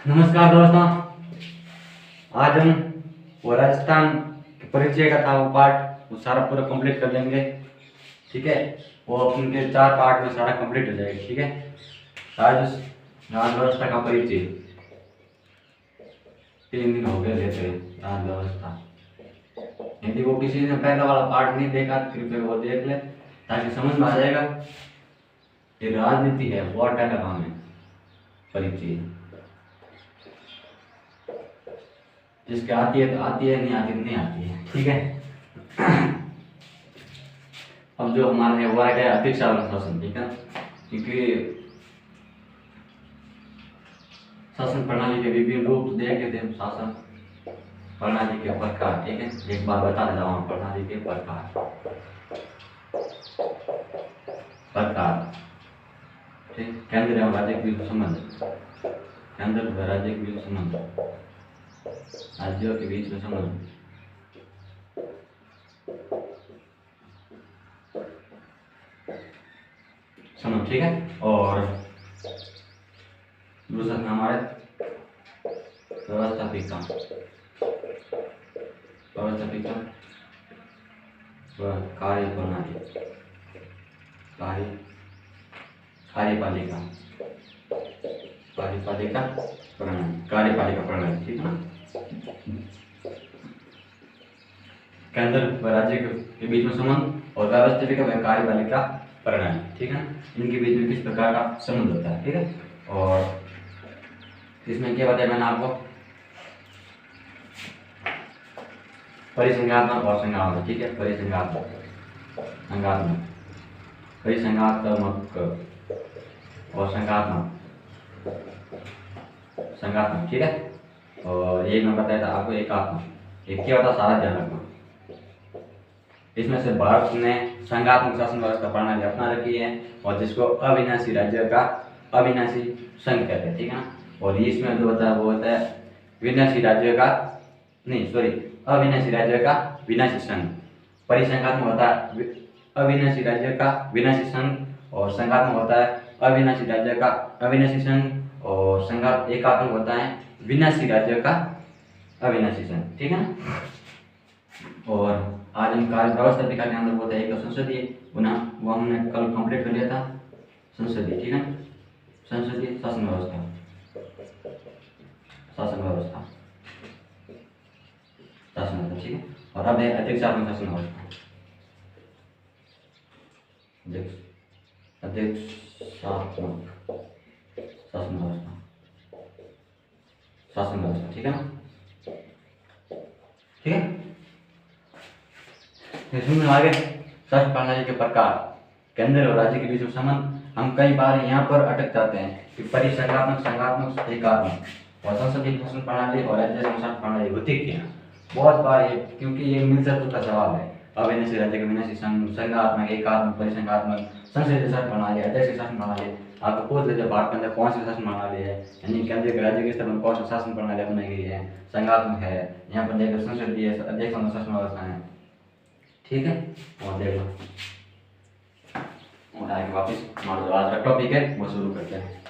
नमस्कार दोस्तों, आज हम वो राजस्थान के परिचय का था वो पार्ट वो सारा पूरा कंप्लीट कर लेंगे। ठीक है, वो अपन के 4 पार्ट में सारा कंप्लीट हो जाएगा। ठीक है, राज व्यवस्था का परिचय 3 दिन हो गए लेते राज व्यवस्था। यदि वो किसी ने पहला वाला पार्ट नहीं देखा तो कृपया वो देख ले, ताकि समझ में आ जाएगा ये राजनीति है, वॉर का काम है परिचय। जिसके आती है तो आती है, नहीं आती तो नहीं आती है। ठीक है, अब जो हमारा है वो आ गया अध्यक्ष शासन। ठीक है, क्योंकि शासन प्रणाली के विभिन्न रूप देखे थे, शासन प्रणाली के प्रकार। ठीक है, एक बार बता देता हूँ प्रणाली के प्रकार। ठीक, केंद्र एवं राज्य के बीच संबंध, केंद्र व राज्य के बीच संबंध, राज्यों के बीच में संबंध, ठीक है। और दूसरा था हमारे व्यवस्थापिका व कार्यप्रणाली, कार्यपालिका प्रणाली। ठीक है ना, केंद्र व राज्य के बीच में संबंध और व्यवस्थापिका व कार्यपालिका प्रणाली। ठीक है, इनके बीच में किस प्रकार का संबंध होता है। ठीक है, और इसमें क्या बताया मैंने आपको, परिसंघात्मक और संघात्मक। ठीक है, परिसंघात्मक और संघात्मक। ठीक है, और एक मैं बताया था आपको एकात्मक। एक क्या होता है, सारा ध्यान रखना। इसमें से भारत ने संघात्मक शासन व्यवस्था प्रणाली अपना रखी है, और जिसको अविनाशी राज्य का अविनाशी संघ कहते हैं। ठीक है ना, और इसमें जो होता है वो होता है विनाशी राज्य का अविनाशी राज्य का विनाशी संघ। परिसंघात्मक होता है अविनाशी राज्य का विनाशी संघ, और संघात्मक होता है अविनाशी राज्य का अविनाशी संघ, और एकात्मक होता है विनाशी राज्य का अविनाशी संघ। ठीक है ना, और आज हम कार्य व्यवस्थापिका के अंदर होता है एक संसदीय, पुनः वो हमने कल कंप्लीट कर लिया था संसदीय। ठीक है, संसदीय शासन व्यवस्था, ठीक है। और अब है अध्यक्षात्मक शासन व्यवस्था, शासन व्यवस्था। ठीक है ना, ठीक है। इसमें आगे शासन प्रणाली के प्रकार, केंद्र और राज्य के बीच में संबंध। हम कई बार यहाँ पर अटक जाते हैं कि परिसंघात्मक, संघात्मक, एकात्मक और संसदीय शासन प्रणाली और राज्य शासन प्रणाली होती क्या। बहुत बार ये, क्योंकि ये मिलकर का सवाल है, अविनाशी राज्य का विनाशी संघ, संघात्मक, एकात्मक, परिसंघात्मक, संसदीय शासन प्रणाली, अध्यक्ष शासन प्रणाली। आपको पूछ लेते भारत के अंदर कौन सी शासन प्रणाली है, यानी केंद्र के राज्य के स्तर पर कौन सी शासन प्रणाली बनाई गई है, संघात्मक है, यहाँ पर देखकर संसदीय अध्यक्ष शासन व्यवस्था है। ठीक है, और देख लो, और आगे वापस हमारा आज का टॉपिक है वो शुरू करते हैं।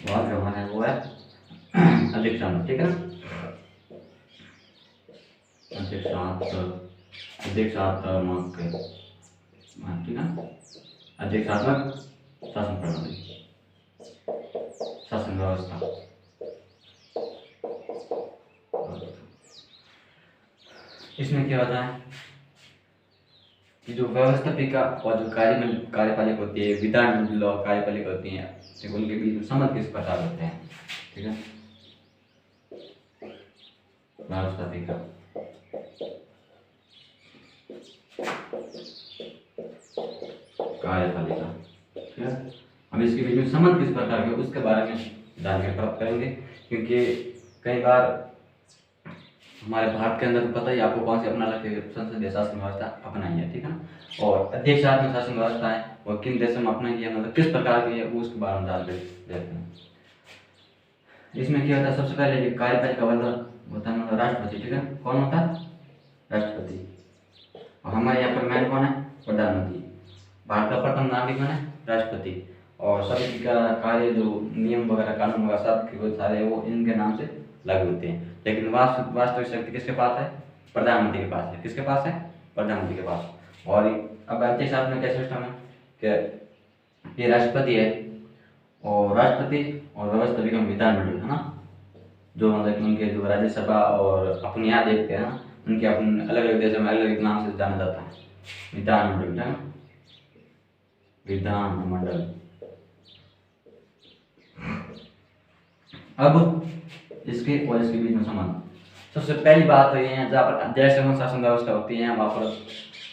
आज जो हमारा है वो है अध्यक्षात्मक। ठीक है ना, अध्यक्षात्मक। ठीक है, अध्यक्षात्मक शासन प्रणाली, शासन व्यवस्था। इसमें क्या होता है कि जो व्यवस्थापिका और जो कार्यपालिका होती है, विधानमंडल और कार्यपालिका होती है, उनके बीच में संबंध किस प्रकार होते हैं। ठीक है, व्यवस्थापिका, कार्यपालिका। ठीक है, हम इसके बीच में संबंध किस प्रकार के उसके बारे में जानकारी प्राप्त करेंगे, क्योंकि कई बार हमारे भारत के अंदर पता ही आपको कौन सी अपना रखे संसदीय शासन व्यवस्था अपनाई है। ठीक है ना, और अध्यक्षात्मक शासन व्यवस्था है वो किन देशों में अपनाई है, मतलब किस प्रकार की है उसके बारे में जानकारी देते हैं। इसमें क्या होता है, सबसे पहले कार्यपालिका होता है मतलब राष्ट्रपति, ठीक है। कौन होता है? राष्ट्रपति। और हमारे यहाँ पर मैन कौन है? प्रधानमंत्री। भारत का प्रथम नागरिक कौन है? राष्ट्रपति। और सभी का कार्य जो नियम वगैरह कानून वगैरह सब वो सारे वो इनके नाम से लागू होते हैं। लेकिन वास्तविक शक्ति किसके पास है? प्रधानमंत्री के पास है। किसके पास है? प्रधानमंत्री के पास। और अब अंतिम शासन में क्या सिस्टम है कि ये राष्ट्रपति है और राष्ट्रपति और व्यवस्था भी विधानमंडल है ना, जो मतलब कि उनके जो राज्यसभा और अपने यहाँ देखते हैं ना, उनके अपने अलग अलग देशों में अलग अलग नाम से जाना जाता है। विधानमंडल है, विधानमंडल। अब इसके और इसके बीच में संबंध। सबसे पहली बात तो ये है, जहाँ पर जैसे शासन व्यवस्था होती है वहाँ पर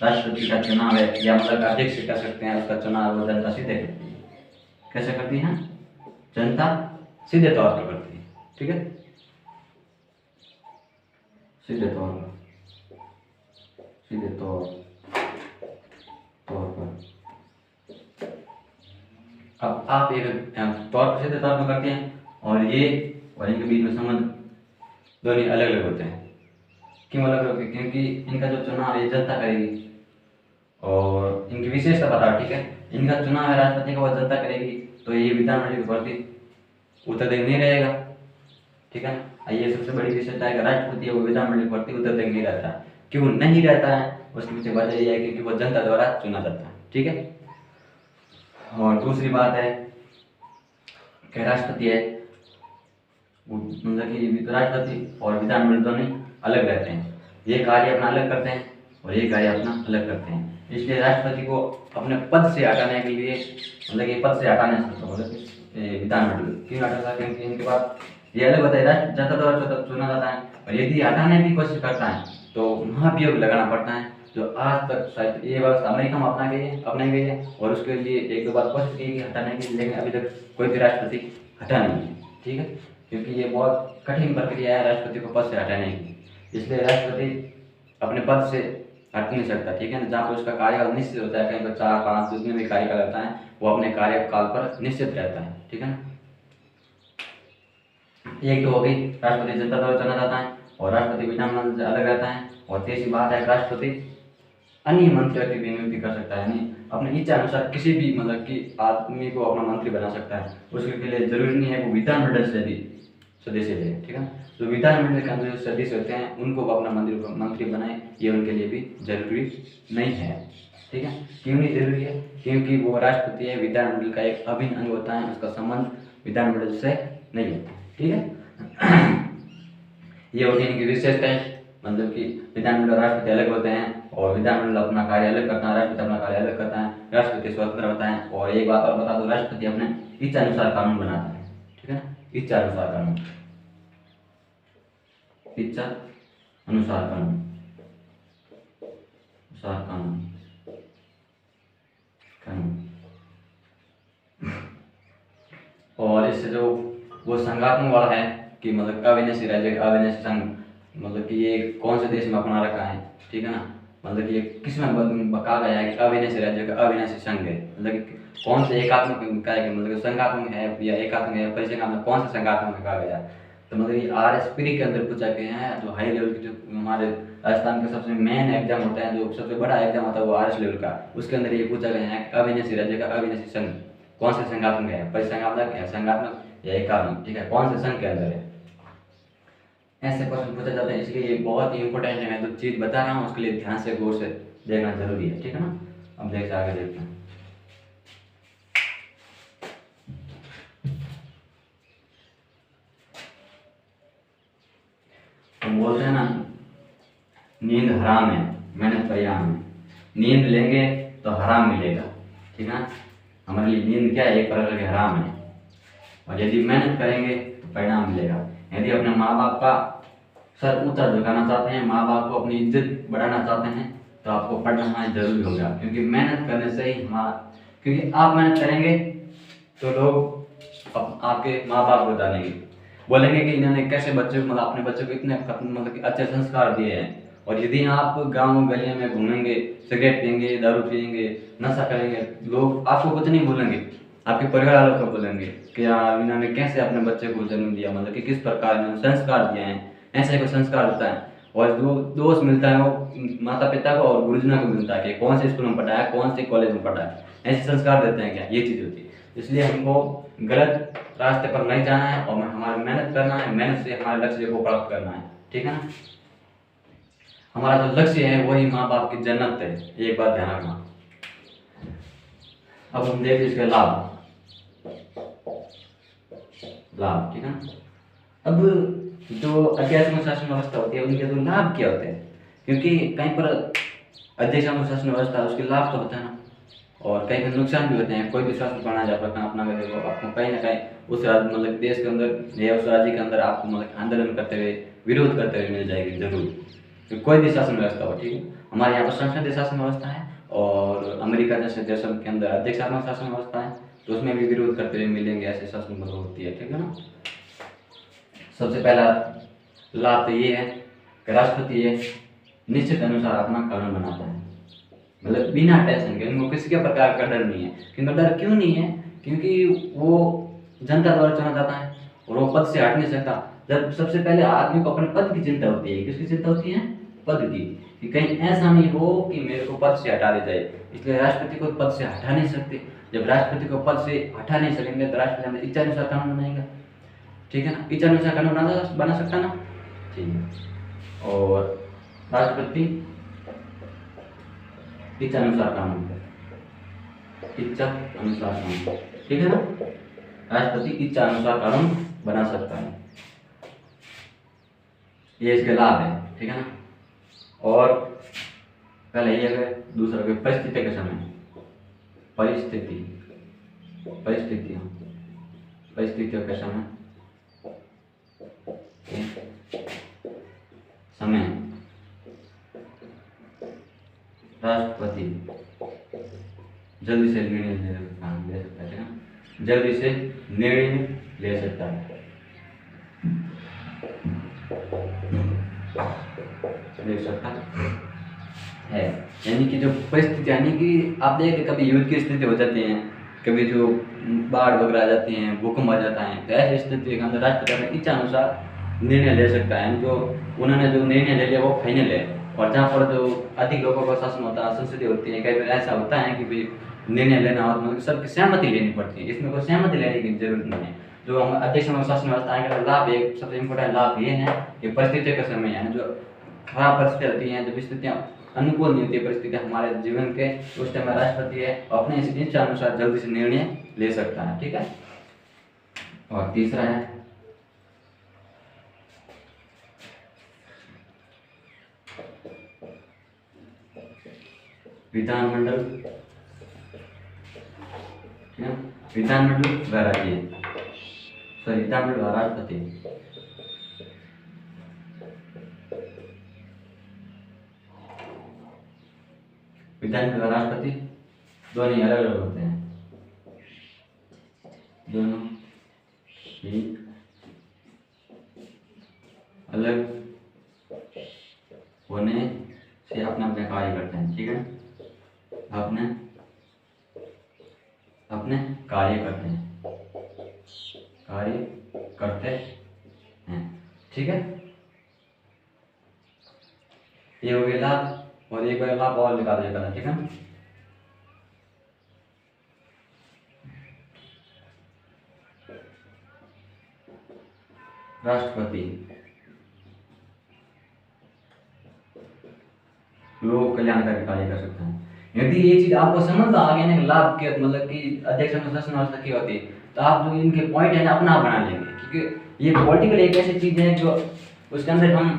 राष्ट्रपति का चुनाव है या मतलब अध्यक्ष कह सकते हैं, उसका चुनाव वो जनता सीधे करती है। कैसे करती है? जनता सीधे तौर पर करती है, ठीक है, सीधे तौर पर, सीधे तौर पर। अब आप एक तौर पर सीधे तौर पर करते हैं और ये और इनके बीच में संबंध दोनों अलग अलग होते हैं। क्यों अलग अलग? क्योंकि इनका जो चुनाव है जनता करेगी और इनकी विशेषता बताओ, ठीक है। इनका चुनाव है राष्ट्रपति का, वो जनता करेगी, तो ये विधानमंडल की भर्ती उत्तरदायी नहीं रहेगा, ठीक है। ये सबसे बड़ी विशेषता है कि राष्ट्रपति है वो विधानमंडल की भर्ती उत्तरदायी नहीं रहता। क्यों नहीं रहता है? उसके पीछे वजह यह है क्योंकि वो जनता द्वारा चुना जाता है, ठीक है। और दूसरी बात है कि राष्ट्रपति है मतलब कि राष्ट्रपति और विधानमंडल दोनों अलग रहते हैं। ये कार्य अपना अलग करते हैं और ये कार्य अपना अलग करते हैं। इसलिए राष्ट्रपति को अपने पद से हटाने के लिए मतलब कि पद से हटाने से विधानमंडल क्यों हटाता है? क्योंकि इनके पास ये अलग होता है, राष्ट्र जनता द्वारा चुना जाता है और यदि हटाने की कोशिश करता है तो महाभियोग लगाना पड़ता है, जो आज तक शायद ये व्यवस्था अमेरिका में अपनाई गई है और उसके लिए एक दो बार कोशिश की हटाने की, लेकिन अभी तक कोई भी राष्ट्रपति हटा नहीं है, ठीक है। क्योंकि ये बहुत कठिन प्रक्रिया है राष्ट्रपति को पद से हटाने की, इसलिए राष्ट्रपति अपने पद से हट नहीं सकता, ठीक है ना। जहाँ पर उसका कार्यकाल निश्चित होता है, कहीं पर 4-5 जितने भी कार्यकाल रहता है वो अपने कार्यकाल पर निश्चित रहता है, ठीक है ना। एक तो हो गई राष्ट्रपति जनता द्वारा चुना जाता है और राष्ट्रपति विधानमंडल से अलग रहता है। और तीसरी बात है राष्ट्रपति अन्य मंत्रियों की भी नियुक्ति कर सकता है, यानी अपनी इच्छा अनुसार किसी भी मतलब कि आदमी को अपना मंत्री बना सकता है। उसके लिए जरूरी नहीं है वो विधानमंडल से भी सदस्य है, ठीक है। जो विधानमंडल के अंदर सदस्य होते हैं उनको अपना मंत्री बनाए, ये उनके लिए भी जरूरी नहीं है, ठीक है। क्यों नहीं जरूरी है? क्योंकि वो राष्ट्रपति है, विधानमंडल का एक अभिन्न अंग होता है, उसका संबंध विधानमंडल से नहीं होता, ठीक है। ये होती है इनकी विशेषताएं, मतलब कि विधानमंडल और राष्ट्रपति अलग होते हैं और विधानमंडल अपना कार्य अलग करता है, राष्ट्रपति अपना कार्य अलग करता है, राष्ट्रपति स्वतंत्र होता है। और एक बात और बता दो, राष्ट्रपति अपने इच्छा अनुसार कानून बनाता है, ठीक है, इच्छा अनुसार कानून, इच्छा अनुसार कानून, और इससे जो वो संघात्मक वाला है कि मतलब अविनाशी राज्य अविनाशी संघ, मतलब कि ये कौन से देश में अपना रखा है, ठीक है ना। मतलब कि ये किस में कहा गया है कि अविनाशी राज्य का अविनाशी संघ है, मतलब कि कौन से एकात्मक का है, मतलब संघात्मक है या एकात्मक है, परिचय कौन से संघात्मक में कहा गया है। तो मतलब ये RS-प्री के अंदर पूछा गया है, जो हाई लेवल की जो हमारे राजस्थान का सबसे मेन एग्जाम होता है, जो सबसे बड़ा एग्जाम होता है वो RS लेवल का, उसके अंदर ये पूछा गया है अविनाशी राज्य का अविनाशी संघ कौन से संघात्मक है, परिसंघात्मक है, संघात्मक या एकात्मक, ठीक है, कौन से संघ के अंदर है। ऐसे क्वेश्चन पूछा जाता है, इसलिए ये बहुत ही इंपॉर्टेंट है। मैं तो चीज़ बता रहा हूँ उसके लिए ध्यान से गौर से देखना जरूरी है, ठीक है ना। अब देखते आगे देखते हैं। हम बोलते हैं ना नींद हराम है, मेहनत परिणाम है। नींद लेंगे तो हराम मिलेगा, ठीक है ना। हमारे लिए नींद क्या है? एक प्रकार के हराम है। और यदि मेहनत करेंगे तो परिणाम मिलेगा। यदि अपने माँ बाप का सर ऊंचा झुकाना चाहते हैं, माँ बाप को अपनी इज्जत बढ़ाना चाहते हैं, तो आपको पढ़ना जरूरी होगा। क्योंकि मेहनत करने से ही क्योंकि आप मेहनत करेंगे तो लोग आपके माँ बाप को जानेंगे, बोलेंगे कि इन्होंने कैसे बच्चों मतलब अपने बच्चों को इतने मतलब कि अच्छे संस्कार दिए हैं। और यदि आप गाँव गलियों में घूमेंगे, सिगरेट पियेंगे, दारू पियेंगे, नशा करेंगे, लोग आपको कुछ नहीं बोलेंगे, आपके परिवार वालों को बोलेंगे कि यार इन्होंने कैसे अपने बच्चे को जन्म दिया, मतलब कि किस प्रकार इन्होंने संस्कार दिए हैं, ऐसा कोई संस्कार होता है। और जो दोस्त मिलता है वो माता पिता को और गुरुजनों को मिलता है कि कौन से स्कूल में पढ़ा है, कौन से कॉलेज में पढ़ा है, ऐसे संस्कार देते हैं क्या, ये चीज़ होती है। इसलिए हमको गलत रास्ते पर नहीं जाना है और हमारी मेहनत करना है, मेहनत से हमारे लक्ष्य को प्राप्त करना है, ठीक है ना। हमारा जो लक्ष्य है वही माँ बाप की जन्नत है, एक बात ध्यान रखना। अब हम देखते इसके लाभ, ठीक है। अब जो अध्यक्ष अनुशासन व्यवस्था होती है उनके जो लाभ क्या होते हैं, क्योंकि कहीं पर अध्यक्ष अनुशासन व्यवस्था उसके लाभ तो होते हैं ना, और कहीं पर नुकसान भी होते हैं। कोई भी शासन प्रणाली जब अपना करेगा आपको कहीं ना कहीं उस राज्य मतलब देश के अंदर या उस राज्य के अंदर आपको मतलब आंदोलन करते हुए, विरोध करते हुए मिल जाएगी जरूर, तो कोई भी शासन व्यवस्था हो, ठीक है। हमारे यहाँ पर संसदीय शासन व्यवस्था है और अमेरिका जैसे देशों के अंदर अध्यक्षात्मक शासन व्यवस्था है, तो उसमें भी विरोध करते हुए मिलेंगे, ऐसे शासन व्यवस्था होती है, ठीक है ना। सबसे पहला लाभ तो ये है कि राष्ट्रपति ये निश्चित अनुसार अपना कानून बनाता है, मतलब बिना टेंशन के, उनको किसी के प्रकार का डर नहीं है। क्योंकि डर क्यों नहीं है, क्योंकि वो जनता द्वारा चुना जाता है और वो पद से हट नहीं सकता। जब सबसे पहले आदमी को अपने पद की चिंता होती है, किसकी चिंता होती है, पद की, कि कहीं ऐसा नहीं हो कि मेरे को पद से हटा दिया जाए, इसलिए राष्ट्रपति को पद से हटा नहीं सकते। जब राष्ट्रपति को पद से हटा नहीं सकेंगे तो राष्ट्रपति हमें इच्छानुसार कानून बनाएगा, ठीक है ना, इच्छानुसार कानून बना सकता ना, ठीक है। और राष्ट्रपति इच्छा अनुसार कानून, इच्छा अनुसार कानून, ठीक है ना, राष्ट्रपति इच्छा अनुसार कानून बना सकता है, ये इसके लाभ है, ठीक है ना। और पहले ये है, दूसरा है परिस्थिति के समय, परिस्थितियों के समय राष्ट्रपति जल्दी से निर्णय ले सकता है, जल्दी से निर्णय ले सकता है, यानी कि जो परिस्थिति, यानी कि आप देखिए कभी युद्ध की स्थिति हो जाती है, कभी जो बाढ़ वगैरह आ जाती हैं, भूकंप आ जाता है, तो ऐसी स्थिति के अंदर राष्ट्रपति अपनी इच्छा अनुसार निर्णय ले सकता है। जो उन्होंने जो निर्णय ले लिया वो फाइनल है। और जहाँ पर जो अधिक लोगों का शासन होता है, संसदीय होती है, कई बार ऐसा होता है कि भाई निर्णय लेना और मतलब सबकी सहमति लेनी पड़ती है, इसमें कोई सहमति लेने की जरूरत नहीं है। जो हम अध्यक्ष शासन व्यवस्था का लाभ, एक सबसे इम्पोर्टेंट लाभ ये है कि परिस्थितियों का समय, यानी जो खराब परिस्थितियाँ होती हैं, जब स्थितियाँ अनुकूल नहीं होती परिस्थितियाँ हमारे जीवन के, उस टाइम राष्ट्रपति है अपने इच्छा अनुसार जल्दी से निर्णय ले सकता है, ठीक है। और तीसरा है विधानमंडल, विधानमंडल व राज्य, सॉरी विधानमंडल व राष्ट्रपति, विधानमंडल व राष्ट्रपति दोनों अलग अलग होते हैं, दोनों ही अलग होने से अपने अपने कार्य करते हैं, ठीक है, अपने कार्य करते हैं, ठीक है। ये हो गया लाभ, और एक लाभ और निकाल देगा, ठीक है। राष्ट्रपति लोक कल्याणकारी कार्य कर सकता है। यदि ये चीज आपको समझ आ गया ना, लाभ के मतलब कि अध्यक्ष शासन व्यवस्था की होती है, तो आप जो इनके पॉइंट है ना अपना बना लेंगे, क्योंकि ये पॉलिटिकल एक ऐसी चीज है जो उसके अंदर हम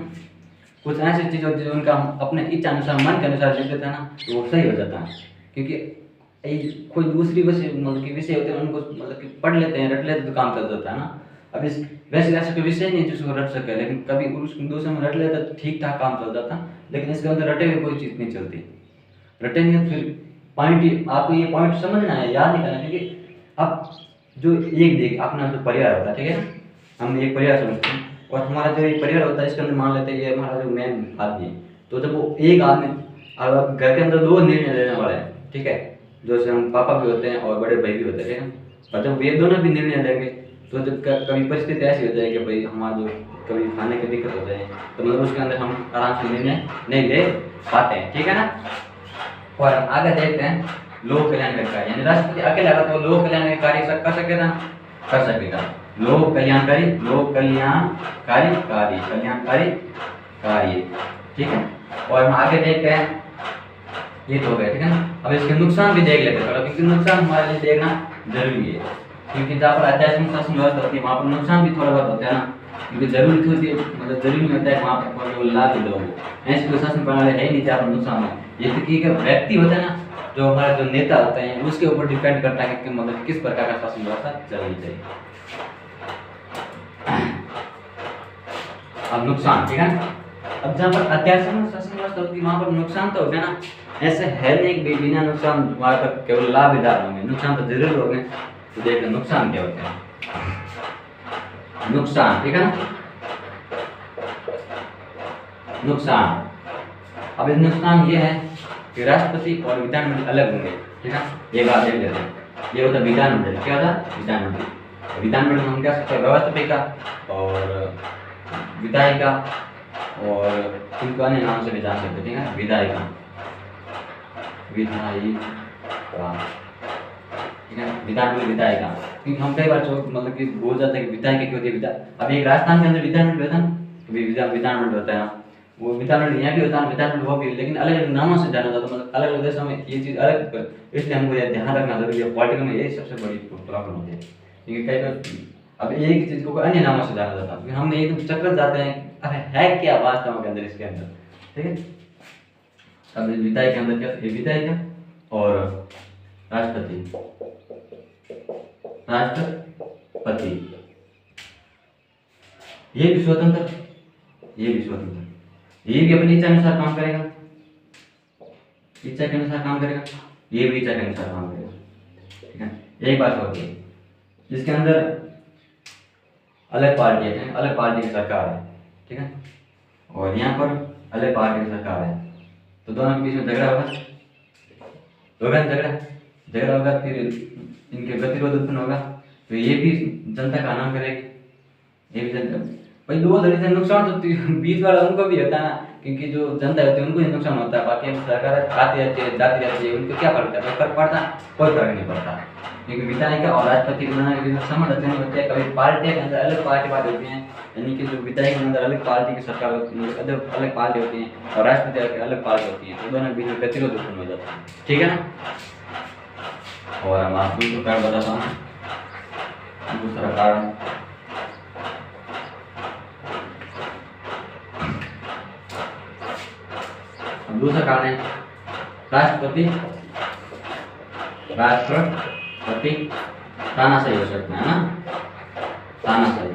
कुछ ऐसी चीज होती है उनका हम अपने इच्छा अनुसार, मन के अनुसार लिख देते हैं ना, तो वो सही हो जाता है। क्योंकि कोई दूसरी विषय मतलब कि विषय होते हैं उनको मतलब कि पढ़ लेते हैं, रट लेते तो काम चल जाता है ना। अब इस वैसे ऐसा कोई विषय नहीं जिसको रट सके, लेकिन कभी उस दूसरे में रट लेता तो ठीक ठाक काम चल जाता, लेकिन इसके अंदर रटे हुए कोई चीज़ नहीं चलती। रटेंगे फिर पॉइंट, आपको ये पॉइंट समझना है, याद नहीं करना, क्योंकि अब जो एक देख अपना जो परिवार होता है, ठीक है, हम एक परिवार समझते हैं, और हमारा जो एक परिवार होता है इसके अंदर मान लेते हैं ये हमारा जो मेन आदमी है, तो जब वो एक आदमी, अब घर के अंदर 2 निर्णय लेने वाला है, ठीक है, जैसे हम पापा भी होते हैं और बड़े भाई भी होते हैं, ठीक है, और जब ये दोनों भी निर्णय लेंगे तो जब कभी परिस्थिति ऐसी हो जाए कि भाई हमारा जो कभी खाने की दिक्कत हो जाए तो मतलब उसके अंदर हम आराम से निर्णय नहीं ले पाते हैं, ठीक है ना। और आगे देखते हैं लोक कल्याणकारी कार्य, यानी राष्ट्रपति अकेला अगर तो लोक कल्याणकारी कार्य कर सकेगा, कर सकेगा। लोक कल्याणकारी कार्य, ठीक है। और हम आगे देखते हैं, ये तो हो गया, ठीक है ना। अब इसके नुकसान भी देख लेते हैं थोड़ा, क्योंकि नुकसान हमारे लिए देखना जरूरी है, क्योंकि जहाँ पर आध्यात्मिक शासन व्यवस्था होती है वहाँ पर नुकसान भी थोड़ा बहुत होता है ना, क्योंकि जरूरी होती है, मतलब जरूरी नहीं होता है वहाँ पर कोई लाभ भी लोग, ऐसी कोई शासन प्रणाली है ही नहीं जहाँ पर नुकसान है। ये तो कि व्यक्ति होता है ना, जो हमारे जो नेता होते हैं उसके ऊपर डिपेंड करता है कि मतलब किस प्रकार का शासन व्यवस्था चलनी चाहिए। अब नुकसान, ठीक है। अब जहाँ पर आध्यात्मिक शासन व्यवस्था होती है वहाँ पर नुकसान तो हो गया ना, ऐसे है नहीं कि बिना नुकसान वहाँ पर केवल लाभ ही लाभ होंगे, नुकसान तो जरूर होंगे। तो देखते हैं नुकसान क्या होते हैं। नुकसान, ठीक है ना, नुकसान। अब इस नुकसान ये है कि राष्ट्रपति और विधानमंडल अलग होंगे, ठीक है। ये बात देख लेते हैं, ये होता है विधानमंडल, क्या होता है विधानमंडल। विधानमंडल हम क्या सकते हैं, व्यवस्थापिका और विधायिका और इनको अन्य नाम से भी जान सकते, ठीक है। विधायिका, ठीक है, विधानमंडल विधायिका, क्योंकि हम कई बार मतलब कि बोल जाते हैं कि विधायिका क्यों होती है। अब एक राजस्थान के अंदर विधानमंडल होता है ना, विधानमंडल होता है ना, वो विधानमंडल यहाँ भी होता है, विधानमंडल वो भी, लेकिन अलग अलग नामों से जाना जाता है, मतलब अलग अलग देशों में ये चीज़ अलग, इसलिए हमको ये ध्यान रखना जरूरी है। पॉलिटिकल में यही सबसे बड़ी प्रॉब्लम होती है, क्योंकि कई बार अब एक ही चीज़ को अन्य नामों से जाना जाता है, हम एकदम चक्कर जाते हैं, अरे है क्या वास्तव के अंदर इसके अंदर, ठीक है। अब विधायक के अंदर क्या, ये विधायक है और राष्ट्रपति, राष्ट्रपति ये भी स्वतंत्र, ये भी स्वतंत्र, ये भी अपनी इच्छा के अनुसार काम करेगा, इच्छा के अनुसार काम करेगा, ये भी इच्छा के अनुसार काम करेगा, ठीक है। एक बात होती है, इसके अंदर अलग पार्टी है, अलग पार्टी की सरकार है, ठीक है, और यहाँ पर अलग पार्टी की सरकार है, तो दोनों के बीच में झगड़ा होगा, झगड़ा होगा, फिर इनके गतिरोध उत्पन्न होगा, तो ये भी जनता का नाम करेगी, ये भी जनता भाई दो लड़ी से नुकसान तो बीच वाला उनको भी होता है ना, क्योंकि जो जनता होती है उनको ही नुकसान होता है, बाकी सरकार आती रहती है जाती रहती है, उनको क्या फर्क है, फर्क पड़ता है, कोई फर्क नहीं पड़ता, क्योंकि विधायिका और राष्ट्रपति के बनाने के संबंध अच्छे नहीं होते हैं। कभी पार्टी के अंदर अलग पार्टी बात होती है, यानी कि जो विधायक के अंदर अलग पार्टी की सरकार होती है, अलग पार्टी होती है, और राष्ट्रपति की अलग पार्टी होती है, तो दोनों के बीच में गतिरोध उत्पन्न हो जाता है, ठीक है ना। और हम आपको दूसरा कारण बताता हूँ, दूसरा कारण दूसरा कारण है राष्ट्रपति तानाशाही हो सकता है ना, तानाशाही।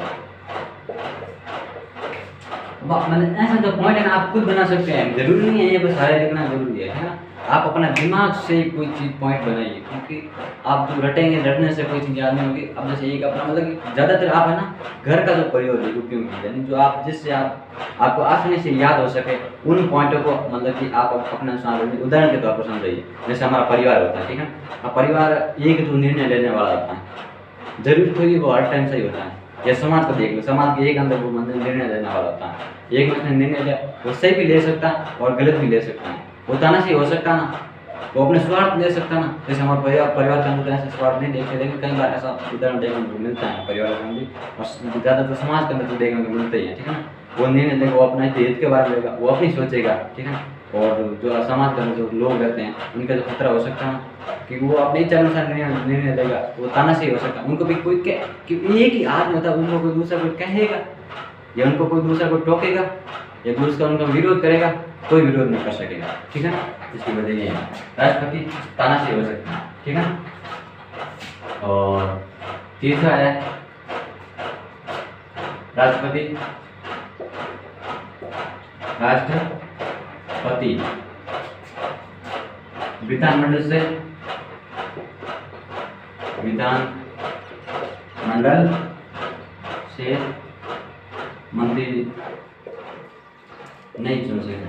मतलब ऐसा जो पॉइंट है ना, आप खुद बना सकते हैं, जरूरी नहीं है ये बस सारे लिखना जरूरी है ना। आप अपना दिमाग से कोई चीज़ पॉइंट बनाइए, क्योंकि आप जो रटेंगे, रटने से कोई चीज़ याद नहीं होगी। अब जैसे एक अपना मतलब कि ज़्यादातर आप है ना घर का जो प्रयोग है उपयोग, यानी जो आप जिससे आपको आसानी से याद हो सके उन पॉइंटों को मतलब कि आप अपने अनुसार उदाहरण के तौर पर समझाइए। जैसे हमारा परिवार होता है, ठीक है, अब परिवार एक जो निर्णय लेने वाला होता है, जरूरी थोड़ी वो हर टाइम सही होता है। या समाज को देख लो, समाज के एक अंदर वो मतलब निर्णय लेने वाला होता है, एक मतलब निर्णय लिया वो सही भी ले सकता है और गलत भी ले सकता है, वो तानाशाही हो सकता है ना, वो अपने स्वार्थ ले सकता है ना। जैसे हमारे परिवार के अंदर ऐसे स्वार्थ नहीं देखते, लेकिन कई बार ऐसा उदाहरण देखने को मिलता है परिवार के अंदर, और ज़्यादातर समाज के अंदर तो देखने को मिलता ही है, ठीक है ना। वो निर्णय लेगा, वो अपना हित के बारे में लेगा, वो अपनी सोचेगा, ठीक है। और जो समाज के अंदर जो लोग रहते हैं उनका जो खतरा हो सकता है ना, कि वो अपने इच्छा अनुसार निर्णय लेगा, वो तानाशाही हो सकता है। उनको भी कोई कि एक ही आदमी होता है, उनको कोई दूसरा कोई कहेगा या उनको कोई दूसरा कोई टोकेगा या दूसरा उनका विरोध करेगा, कोई विरोध नहीं कर सकेगा, ठीक है ना। इसकी वजह ये है राष्ट्रपति तानाशाही हो सकता है, ठीक है। और तीसरा है राष्ट्रपति विधानमंडल से मंत्री नहीं चुन सकते,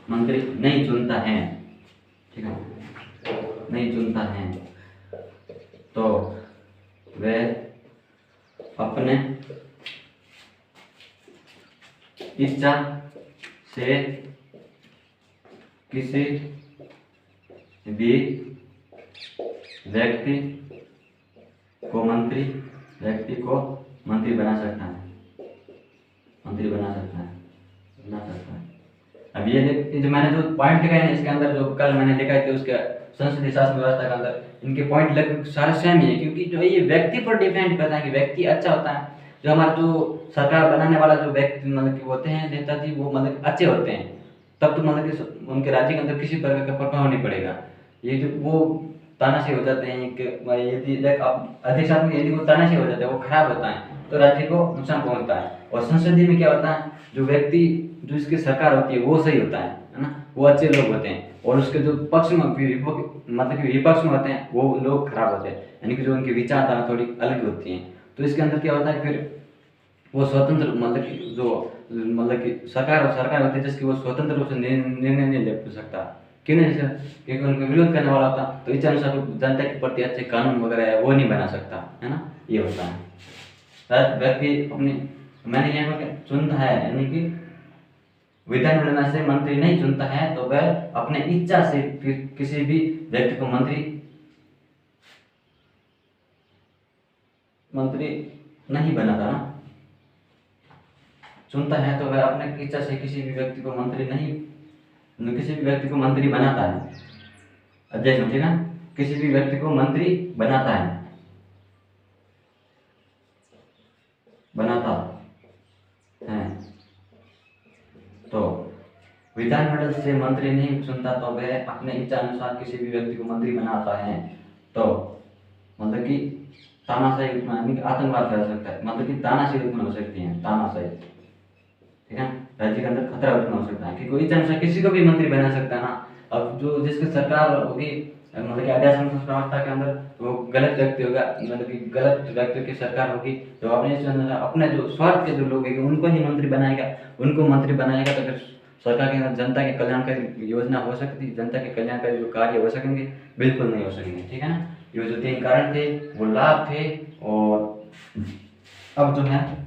मंत्री नहीं चुनता है, ठीक है, नहीं चुनता है, तो वह अपने इच्छा से किसी भी व्यक्ति को मंत्री बना सकता है, मंत्री बना सकता है। अब ये जो मैंने जो पॉइंट लिखा है इसके अंदर, जो कल मैंने लिखा थे उसके संसदीय शासन व्यवस्था के अंदर, इनके पॉइंट लगभग सारे सेम ही है, क्योंकि जो ये व्यक्ति पर डिपेंड करता है कि व्यक्ति अच्छा होता है। जो हमारा जो सरकार बनाने वाला जो व्यक्ति मतलब कि होते हैं नेताजी, वो मतलब अच्छे होते हैं, तब तो मतलब कि उनके राज्य के अंदर किसी प्रकार का प्रभाव नहीं पड़ेगा। ये जो वो तानाशाही हो जाते हैं कि यदि अध्यक्ष आदमी यदि वो तानाशाही हो जाते हैं, वो खराब होता है, तो राज्य को नुकसान पहुंचता है। और संसदीय में क्या होता है, जो व्यक्ति जो इसकी सरकार होती है वो सही होता है ना, वो अच्छे लोग होते हैं, और उसके जो पक्ष में मतलब कि विपक्ष में होते हैं वो लोग खराब होते हैं, यानी कि जो उनकी विचारधारा थोड़ी अलग होती है। तो इसके अंदर क्या होता है, फिर वो स्वतंत्र मतलब कि जो मतलब कि सरकार होती है जिसकी वो स्वतंत्र रूप से निर्णय नहीं ले सकता। क्यों नहीं सर, क्योंकि उनको विरोध करने वाला होता, तो इच्छा अनुसार जनता के प्रति अच्छे कानून वगैरह है वो नहीं बना सकता, है ना, ये होता है। व्यक्ति अपनी, मैंने यहाँ पर चुनता है, यानी कि विधानमंडल में से मंत्री नहीं चुनता है, तो वह अपने इच्छा से किसी भी व्यक्ति को मंत्री नहीं बनाता ना, चुनता है तो वह अपने इच्छा से किसी भी व्यक्ति को मंत्री बनाता है। अध्यक्ष समझे ना, किसी भी व्यक्ति को मंत्री बनाता है। तो विधानमंडल से मंत्री नहीं चुनता, तो वह अपने इच्छा अनुसार किसी भी व्यक्ति को मंत्री बनाता है। तो मतलब कि तानाशाही आतंकवाद फैल सकता है, मतलब कि तानाशाही उत्पन्न हो सकती है, तानाशाही, ठीक है, राज्य के अंदर खतरा उत्पन्न हो सकता है, कि कोई इच्छा अनुसार किसी को भी मंत्री बना सकता है ना। अब जो जिसकी सरकार होगी मतलब कि आदर्श व्यवस्था के अंदर, वो गलत व्यक्ति होगा, मतलब कि गलत व्यक्ति की सरकार होगी, तो अपने जो स्वार्थ के जो लोग हैं उनको ही मंत्री बनाएगा, तो फिर सरकार के अंदर जनता के कल्याणकारी योजना हो सकती है, जनता के कल्याणकारी जो कार्य हो सकेंगे, बिल्कुल नहीं हो सकेंगे, ठीक है ना। ये जो 3 कारण थे वो लाभ थे। और अब जो है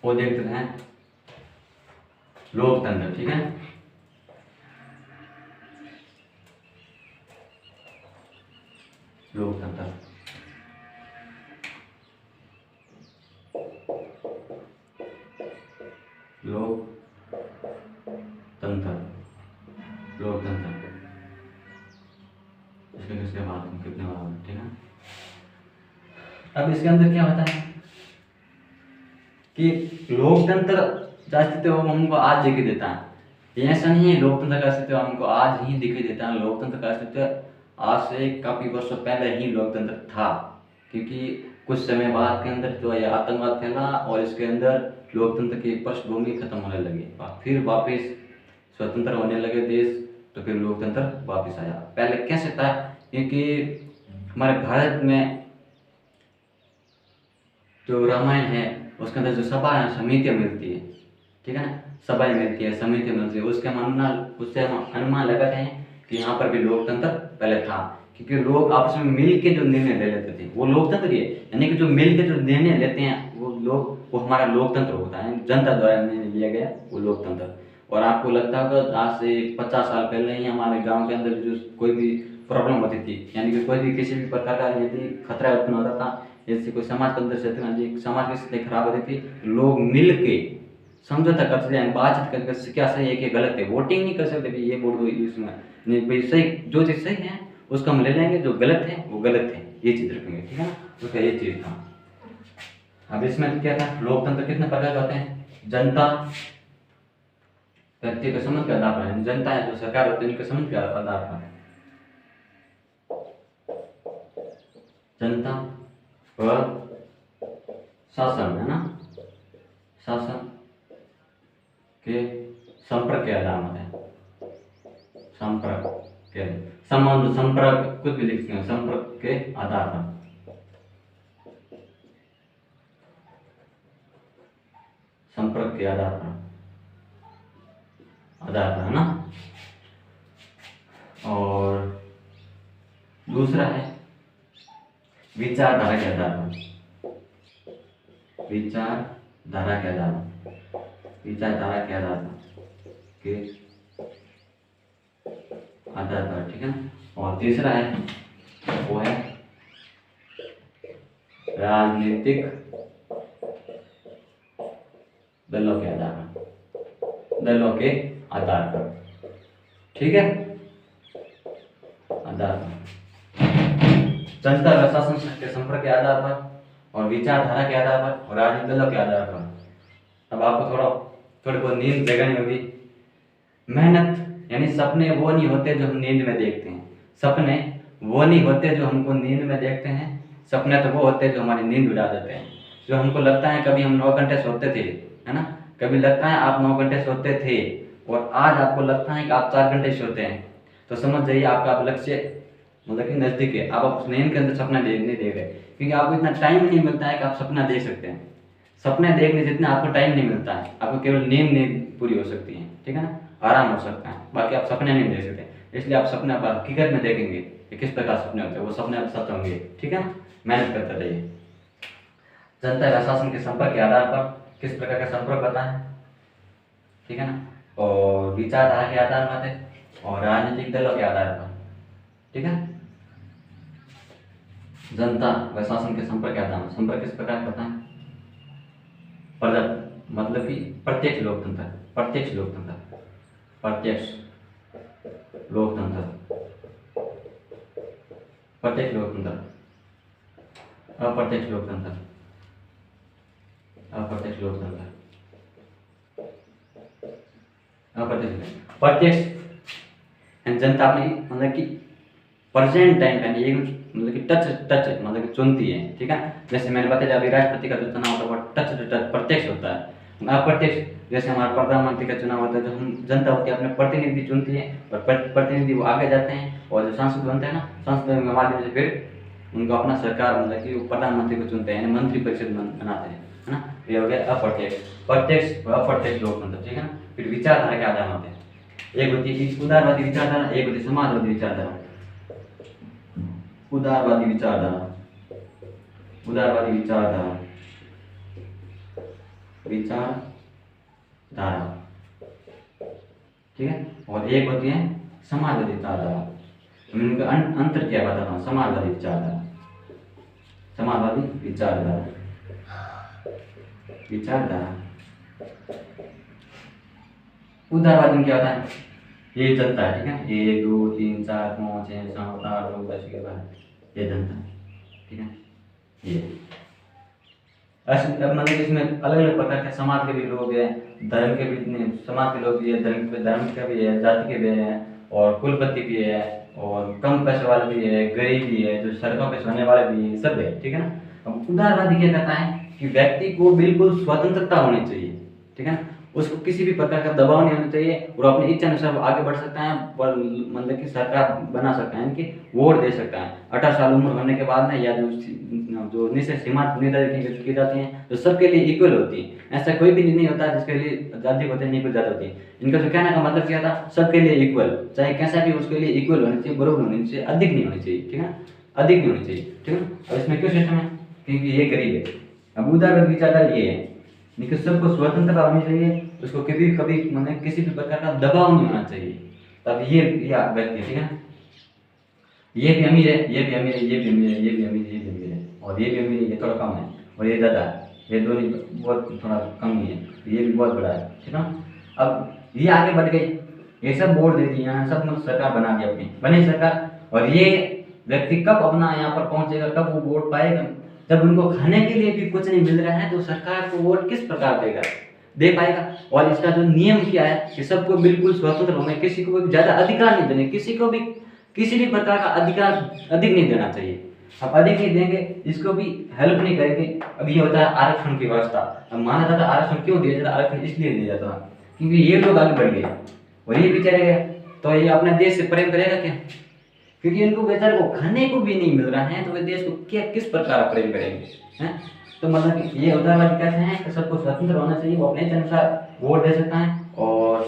वो देखते हैं लोकतंत्र, ठीक है, लोकतंत्र, लोकतंत्र इसके बाद कितने बार, ठीक है। अब इसके अंदर क्या होता है कि लोकतंत्र का अस्तित्व हमको आज दिखाई देता है, ऐसा नहीं है लोकतंत्र का अस्तित्व हमको आज ही दिखाई देता है। लोकतंत्र का अस्तित्व आज से काफी वर्षों पहले ही लोकतंत्र था, क्योंकि कुछ समय बाद के अंदर जो है आतंकवाद फैला और इसके अंदर लोकतंत्र की पृष्ठभूमि खत्म होने लगी, फिर वापस स्वतंत्र होने लगे देश, तो फिर लोकतंत्र वापस आया। पहले कैसे था, क्योंकि हमारे भारत में जो रामायण है उसके अंदर जो सभा है समितियाँ मिलती है, ठीक है ना, सभाएं मिलती है, समितियाँ मिलती है, उससे हम अनुमान लगाते हैं कि यहाँ पर भी लोकतंत्र पहले था, क्योंकि लोग आपस में मिल के जो निर्णय ले लेते थे वो लोकतंत्र ही है। यानी कि जो मिल के जो निर्णय लेते हैं वो हमारा लोकतंत्र होता है, जनता द्वारा निर्णय लिया गया वो लोकतंत्र। और आपको लगता होगा आज से 50 साल पहले ही हमारे गाँव के अंदर जो कोई भी प्रॉब्लम होती थी, यानी कि कोई भी किसी भी प्रकार का यदि खतरा उत्पन्न होता था, जैसे कोई समाज के अंदर से समाज की स्थिति खराब होती थी, लोग मिल के समझौता करते थे, बातचीत करके क्या सही है क्या गलत है, वोटिंग नहीं कर सकते भाई ये वोट दो इसमें, नहीं भाई सही, जो चीज़ सही है उसको हम ले लेंगे, जो गलत है वो गलत है, ये चीज़ रखेंगे, ठीक है ना। उसका ये चीज़ था। अब इसमें क्या था, लोकतंत्र कितने प्रकार के होते हैं, जनता व्यक्ति के समझ के आधार पर, जनता है जो सरकार होती है उनके समझ के आधार पर, जनता और शासन, है ना, शासन के संपर्क के आधार में, संपर्क के संबंध, संपर्क कुछ भी लिख सकते हैं, संपर्क के आधार पर, संपर्क के आधार पर, है ना। और दूसरा है विचारधारा के आधार पर, विचारधारा के आधार पर, विचारधारा के आधार पर, ठीक है। और तीसरा है वो है राजनीतिक दलों के आधार पर, दलों के आधार पर, ठीक है, आधार पर, जनता व शासन के संपर्क के आधार पर और विचारधारा के आधार पर और राजनीतिक दलों के आधार पर। अब आपको थोड़ी बहुत नींद जगानी होगी। मेहनत यानी सपने वो नहीं होते जो हम नींद में देखते हैं, सपने वो नहीं होते जो हमको नींद में देखते हैं, सपने तो वो होते हैं जो हमारी नींद उड़ा देते हैं। जो हमको लगता है कभी हम 9 घंटे सोते थे, है ना, कभी लगता है आप 9 घंटे सोते थे और आज आपको लगता है कि आप 4 घंटे सोते हैं, तो समझ जाइए आपका लक्ष्य मतलब कि नजदीक है। आप उस नींद के अंदर सपना नहीं देख रहे, क्योंकि आपको इतना टाइम नहीं मिलता है कि आप सपना देख सकते हैं। सपने देखने जितना आपको टाइम नहीं मिलता है, आपको केवल नींद नहीं पूरी हो सकती है, ठीक है ना, आराम हो सकता है, बाकी आप सपने नहीं देख सकते। इसलिए आप सपने आप हकीकत में देखेंगे कि किस प्रकार सपने होते हैं, वो सपने आप सच होंगे, ठीक है ना। मेहनत करते रहिए। जनता व शासन के संपर्क के आधार पर किस प्रकार का संपर्क होता है, ठीक है ना, और विचारधारा के आधार पर है और राजनीतिक दलों के आधार पर, ठीक है। जनता व शासन के संपर्क के आधार पर संपर्क किस प्रकार होता है, मतलब कि प्रत्यक्ष लोकतंत्र, प्रत्यक्ष लोकतंत्र, प्रत्यक्ष लोकतंत्र, प्रत्यक्ष लोकतंत्र, अप्रत्यक्ष लोकतंत्र, अप्रत्यक्ष लोकतंत्र, अप्रत्यक्ष, प्रत्यक्ष जनता अपनी मतलब कि प्रेजेंट टाइम पे ये मतलब कि टच मतलब कि चुनती है, ठीक है। जैसे मैंने बताया अभी राष्ट्रपति का जो चुनाव होता है वो टच प्रत्यक्ष होता है। अप्रत्यक्ष जैसे हमारा प्रधानमंत्री का चुनाव होता है, जो हम जनता होती है अपने प्रतिनिधि चुनती है और प्रतिनिधि वो आगे जाते हैं और जो सांसद बनते हैं ना, सांसद के माध्यम से फिर उनको अपना सरकार मतलब कि प्रधानमंत्री को चुनते हैं, मंत्री परिषद बनाते हैं, है ना। ये हो गया अप्रत्यक्ष। प्रत्यक्ष व अप्रत्यक्ष लोकतंत्र, ठीक है ना। फिर विचारधारा के आधार होते हैं, एक होती है उदारवादी विचारधारा, एक होती है समाजवादी विचारधारा। उदारवादी विचारधारा, उदारवादी विचारधारा, विचारधारा, ठीक है। और एक होती है समाजवादी विचारधारा। इनका अंतर क्या बताता हूँ। समाजवादी विचारधारा, समाजवादी विचारधारा, विचारधारा। उदारवादी में क्या होता है, ये जनता है, ठीक है, 1 2 3 4 5 6 7 8 9 10 के बाद ये जनता है, ठीक है। ये मतलब इसमें अलग अलग प्रकार के समाज के भी लोग हैं, धर्म के भी समाज के लोग भी है, धर्म के भी है, जाति के भी है और कुलपति भी है और कम पैसे वाले भी है, गरीब भी है, जो सड़कों पे सोने वाले भी है, सब है, ठीक है ना। अब उदारवादी क्या कहता है कि व्यक्ति को बिल्कुल स्वतंत्रता होनी चाहिए, ठीक है ना, उसको किसी भी प्रकार का दबाव नहीं होना चाहिए और अपनी इच्छा अनुसार आगे बढ़ सकता है और मतलब कि सरकार बना सकता है, इनकी वोट दे सकता है 18 साल उम्र होने के बाद में, या जो निश्चित सीमा निर्धारित की जाती हैं जो सबके लिए इक्वल होती है। ऐसा कोई भी नहीं होता जिसके लिए अधिक होते नहीं कुछ ज़्यादा होती है। इनका जो कहने का मतलब क्या था, सबके लिए इक्वल, चाहे कैसा भी उसके लिए इक्वल होनी चाहिए, बराबर होनी चाहिए, अधिक नहीं होनी चाहिए, ठीक है, अधिक नहीं होनी चाहिए, ठीक है। अब इसमें क्यों सिस्टम है, क्योंकि ये गरीब है। अब उदारवादी विचारधारा ये है कि सबको स्वतंत्रता होनी चाहिए, उसको कभी कभी मतलब किसी भी प्रकार का दबाव नहीं होना चाहिए, तब ये व्यक्ति, ठीक है, ये भी अमीर है, ये भी अमीर है, ये भी अमीर है, ये भी अमीर है, ये भी अमीर है और ये भी अमीर है, ये थोड़ा कम है और ये ज़्यादा है, ये दोनों बहुत थोड़ा कम ही है, ये भी बहुत बड़ा है, ठीक है। अब ये आगे बढ़ गई, ये सब वोट दे दी, यहाँ सब मतलब सरकार बना दी अपनी, बनी सरकार, और ये व्यक्ति कब अपना यहाँ पर पहुंचेगा, कब वो वोट पाएगा, जब उनको खाने के लिए भी कुछ नहीं मिल रहा है तो सरकार को वोट किस प्रकार देगा, दे पाएगा। और इसका जो नियम क्या है कि सबको बिल्कुल स्वतंत्र होना, किसी को भी ज्यादा अधिकार नहीं देने, किसी को भी किसी भी प्रकार का अधिकार अधिक नहीं देना चाहिए। अब अधिक नहीं देंगे, इसको भी हेल्प नहीं करेंगे। अब ये होता है आरक्षण की व्यवस्था। अब माना जाता है आरक्षण क्यों दिया जाता है, आरक्षण इसलिए दिया जाता है क्योंकि ये लोग आगे बढ़ गए और ये पीछे रह गए, तो ये अपने देश से प्रेम करेगा क्या, क्योंकि इनको बेचारे को खाने को भी नहीं मिल रहा है, तो वे देश को क्या किस प्रकार प्रेम करेंगे, हैं। तो मतलब ये उदारवादी कहते हैं कि सबको स्वतंत्र होना चाहिए, वो अपने अनुसार वोट दे सकता है और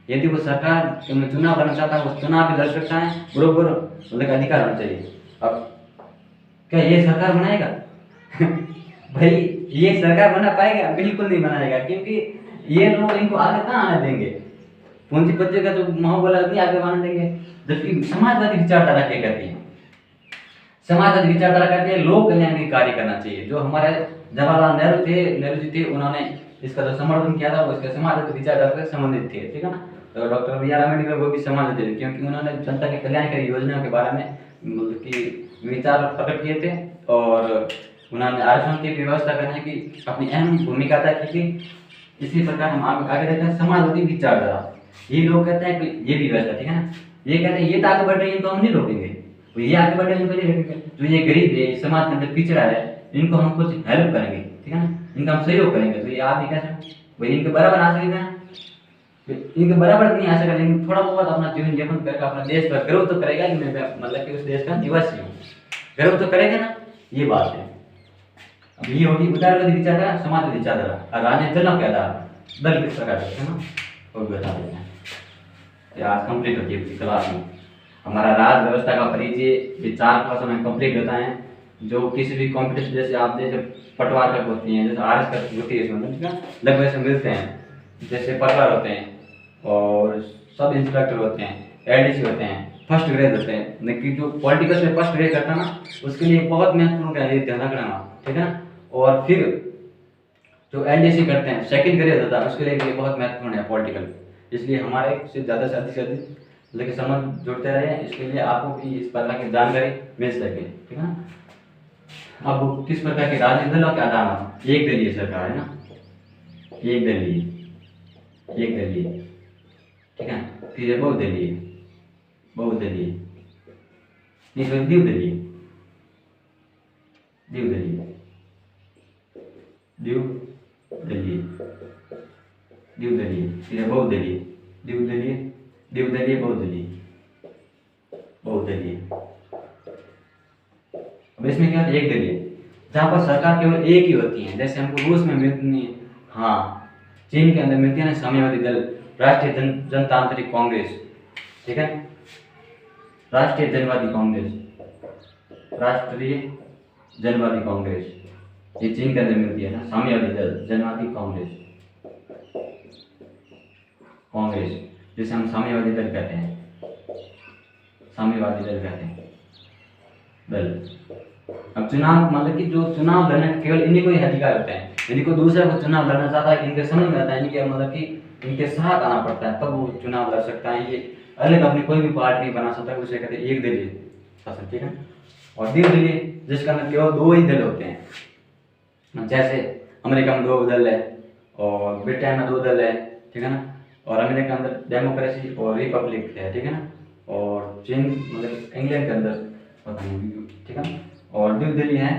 यदि वो सरकार में चुनाव लड़ना चाहता है, वो चुनाव भी लड़ सकता है, बरोबर मतलब अधिकार होना चाहिए। अब क्या ये सरकार बनाएगा? भाई ये सरकार बना पाएगा? बिल्कुल नहीं बनाएगा, क्योंकि ये लोग इनको आगे कहाँ आने देंगे? पूंजीपति का जो माहौल नहीं आगे आने देंगे। जबकि समाजवादी विचारधारा क्या कहती है? समाजवादी विचारधारा कहती है लोक कल्याण के कार्य करना चाहिए। जो हमारे जवाहरलाल नेहरू जी थे, उन्होंने इसका जो समर्थन किया था वो इसके समाजवादी विचारधारा से संबंधित थे, ठीक है ना। तो डॉक्टर बी आर अम्बेडकर वो भी समाजवादी थे, क्योंकि उन्होंने जनता के कल्याणकारी योजनाओं के बारे में मतलब कि विचार प्रकट किए थे, और उन्होंने आरक्षण की व्यवस्था करने की अपनी अहम भूमिका अदा की थी। इसी प्रकार हम आगे देखते हैं समाजवादी विचारधारा। ये लोग कहते हैं कि ये भी व्यवस्था, ठीक है ना, ये कहते हैं ये तो आगे बढ़ रही है, इनको हम नहीं रोकेंगे। तो ये आगे बढ़ रहे हैं, इनको नहीं रोकेंगे। जो ये गरीब है, समाज के अंदर पिछड़ा है, इनको हम कुछ हेल्प करेंगे, ठीक है ना, इनका हम सहयोग करेंगे। तो ये आप ही कैसे भाई इनके बराबर आ सकेगा? इनके बराबर नहीं आ सका, लेकिन थोड़ा बहुत अपना जीवन यापन करके अपना देश पर गर्व तो करेगा कि मैं मतलब कि उस देश का निवासी हूँ, गर्व तो करेगा ना, ये बात है। अब ये होगी उदारवादी विचारधारा, समाजवादी विचारधारा। और राजनीतिक दलों के आधार दल किस प्रकार के हैं ना, वो भी बता देते हैं। आज कंप्लीट होती है क्लास में हमारा राज व्यवस्था का परिचय। ये 4 क्लासों में कंप्लीट होता है। जो किसी भी कॉम्पिटिशन जैसे आप जैसे पटवार तक होती हैं, जैसे आरएस तक होती है, इसमें ठीक है लगभग ऐसे मिलते हैं। जैसे पटवार होते हैं और सब इंस्पेक्टर होते हैं, एडीसी होते हैं, फर्स्ट ग्रेड होते हैं। लेकिन जो पॉलिटिकल से फर्स्ट ग्रेड करता है ना, उसके लिए बहुत महत्वपूर्ण है ध्यान रखना, ठीक है ना। और फिर जो एलडीसी करते हैं सेकंड ग्रेड होता है, उसके लिए भी बहुत महत्वपूर्ण है पॉलिटिकल। इसलिए हमारे से ज़्यादा से अधिक लेकिन समझ जुड़ते रहे, इसके लिए आपको भी इस प्रकार की जानकारी मिल सके, ठीक है ना। अब किस प्रकार के राजनीतिक दलों के आधार पर एक दलीय सरकार है ना, एक दलीय, ठीक है। फिर बहुदलीय, द्विदलीय, द्विदलीय, फिर बहुदलीय, बहुदलीय। अब इसमें क्या है? एक दलीय, जहाँ पर सरकार केवल एक ही होती है। जैसे हमको रूस में मिलती है, हाँ, चीन के अंदर मिलती है ना साम्यवादी दल, राष्ट्रीय जनतांत्रिक कांग्रेस, ठीक है, राष्ट्रीय जनवादी कांग्रेस, ये चीन के अंदर मिलती है ना साम्यवादी दल, जनवादी कांग्रेस, जिसे हम साम्यवादी दल कहते हैं, दल। अब चुनाव मतलब कि जो चुनाव लड़ने केवल इन्हीं को ही अधिकार होते हैं। इनको दूसरा को चुनाव लड़ना चाहता है, इनके समझ में आता है, इनके मतलब कि इनके साथ आना पड़ता है, तब वो चुनाव लड़ सकता है। ये अलग अपनी कोई भी पार्टी बना सकता है, उसे कहते हैं एक दलीय शासन, ठीक है। और द्विदलीय, जिसका अंदर केवल 2 ही दल होते हैं। जैसे अमेरिका में 2 दल है, और ब्रिटेन में 2 दल है, ठीक है ना। और अमेरिका के अंदर डेमोक्रेसी और रिपब्लिक है, ठीक है ना। और चीन मतलब इंग्लैंड के अंदर पता नहीं, ठीक है ना। और द्विदलीय है,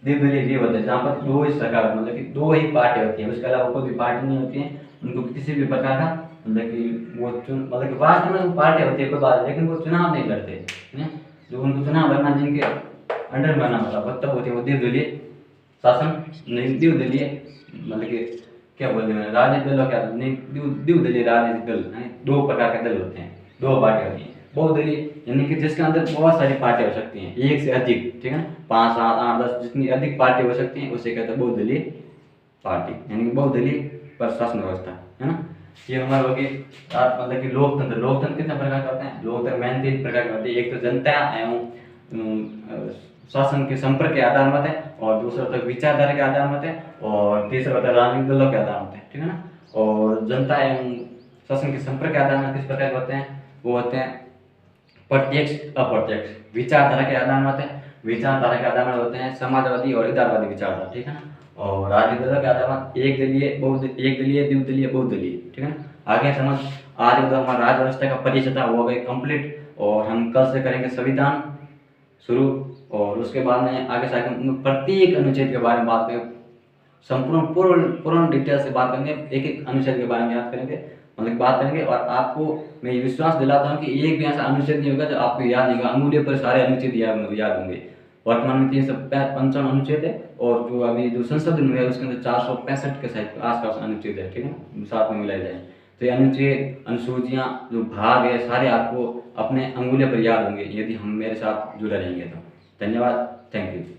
द्विदलीय ये होता है जहाँ पर 2 ही सरकार मतलब कि 2 ही पार्टी होती है, उसके अलावा कोई भी पार्टी नहीं होती है। उनको किसी भी प्रकार का मतलब कि वो मतलब कि वास्तव में पार्टी होती है कोई बात, लेकिन वो चुनाव नहीं लड़ते, है ना। जो उनको चुनाव लड़ना जिनके अंडर में आना होता है तब होती है वो द्विदलीय शासन, नहीं द्विदलीय मतलब कि क्या बोलते हैं राजनीतिक दलों क्या नहीं, द्विदलीय राजनीतिक दल, 2 प्रकार के दल होते हैं, 2 पार्टी होती हैं। बहुदलीय यानी कि जिसके अंदर बहुत सारी पार्टी हो सकती हैं, एक से अधिक, ठीक है ना, 5, 7, 8, 10 जितनी अधिक पार्टी हो सकती हैं उसे कहते हैं बहुदलीय पार्टी, यानी कि बहुदलीय प्रशासन व्यवस्था, है ना। ये हमारे होगी मतलब कि लोकतंत्र कितने प्रकार के होते हैं? लोकतंत्र मेन 3 प्रकार के होते हैं। एक तो जनता एवं शासन के संपर्क के आधार मत है, और दूसरा होता है विचारधारा के आधार मत है, और तीसरा होता है राजनीतिक दलों के आधार मत है, ठीक है ना। और जनता एवं शासन के संपर्क के आधार में किस प्रकार के होते हैं? वो होते हैं प्रत्यक्ष, अप्रत्यक्ष। विचारधारा के आधार मत है, विचारधारा के आधार में होते हैं समाजवादी और उदारवादी विचारधारा, ठीक है ना। और राजनीतिक दलों के आधार में एक दलीय, द्विदलीय, बहुदलीय, ठीक है ना। आगे समझ आज तो हमारा राज व्यवस्था का परिचय था वो हो गई कंप्लीट, और हम कल से करेंगे संविधान शुरू, और उसके बाद में आगे से आगे प्रत्येक अनुच्छेद के बारे में बात करेंगे, संपूर्ण पूर्ण डिटेल से बात करेंगे, एक अनुच्छेद के बारे में याद करेंगे, मतलब बात करेंगे। और आपको मैं ये विश्वास दिलाता हूँ कि एक भी ऐसा अनुच्छेद नहीं होगा जो आपको याद नहीं होगा, अंगुलियों पर सारे अनुच्छेद याद होंगे। वर्तमान में 355 अनुच्छेद है, और जो अभी जो संशोधन हुआ है उसके अंदर 465 के आसपास अनुच्छेद है, ठीक है ना, साथ में मिलाए जाए। तो ये अनुच्छेद, अनुसूचियाँ, जो भाग है, सारे आपको अपने अंगुलियों पर याद होंगे यदि हम मेरे साथ जुड़े रहेंगे तो। धन्यवाद, थैंक यू।